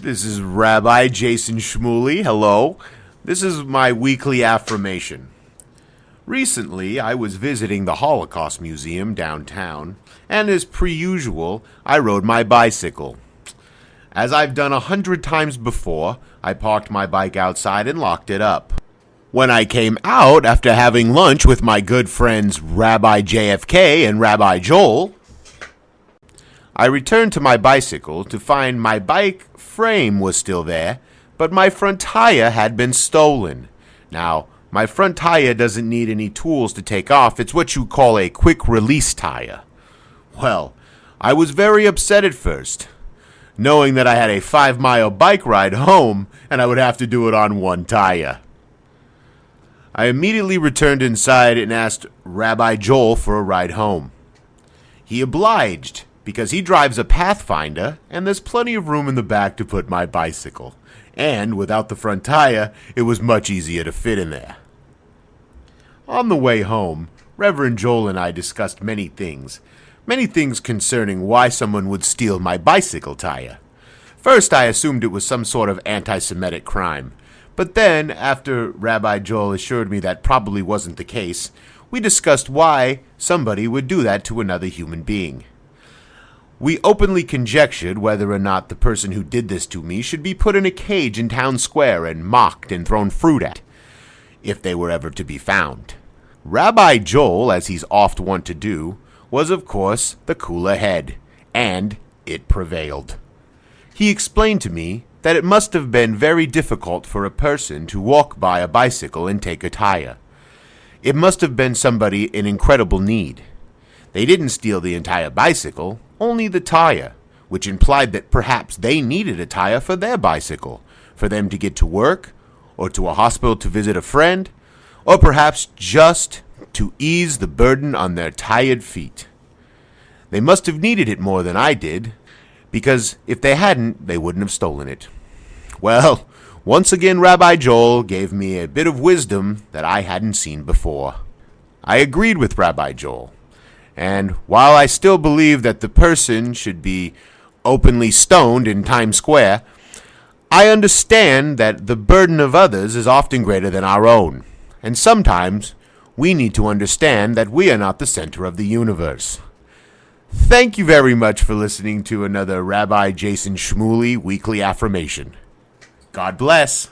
This is Rabbi Jason Shmuli. Hello. This is my weekly affirmation. Recently, I was visiting the Holocaust Museum downtown, and as per usual, I rode my bicycle. As I've done 100 times before, I parked my bike outside and locked it up. When I came out after having lunch with my good friends Rabbi JFK and Rabbi Joel, I returned to my bicycle to find my bike frame was still there, but my front tire had been stolen. Now, my front tire doesn't need any tools to take off. It's what you call a quick release tire. Well, I was very upset at first, knowing that I had a 5-mile bike ride home and I would have to do it on one tire. I immediately returned inside and asked Rabbi Joel for a ride home. He obliged, because he drives a Pathfinder, and there's plenty of room in the back to put my bicycle. And without the front tire, it was much easier to fit in there. On the way home, Reverend Joel and I discussed many things concerning why someone would steal my bicycle tire. First, I assumed it was some sort of anti-Semitic crime. But then, after Rabbi Joel assured me that probably wasn't the case, we discussed why somebody would do that to another human being. We openly conjectured whether or not the person who did this to me should be put in a cage in town square and mocked and thrown fruit at, if they were ever to be found. Rabbi Joel, as he's oft wont to do, was of course the cooler head, and it prevailed. He explained to me that it must have been very difficult for a person to walk by a bicycle and take a tire. It must have been somebody in incredible need. They didn't steal the entire bicycle, only the tire, which implied that perhaps they needed a tire for their bicycle, for them to get to work, or to a hospital to visit a friend, or perhaps just to ease the burden on their tired feet. They must have needed it more than I did, because if they hadn't, they wouldn't have stolen it. Well, once again Rabbi Joel gave me a bit of wisdom that I hadn't seen before. I agreed with Rabbi Joel. And while I still believe that the person should be openly stoned in Times Square, I understand that the burden of others is often greater than our own. And sometimes we need to understand that we are not the center of the universe. Thank you very much for listening to another Rabbi Jason Shmuli weekly affirmation. God bless.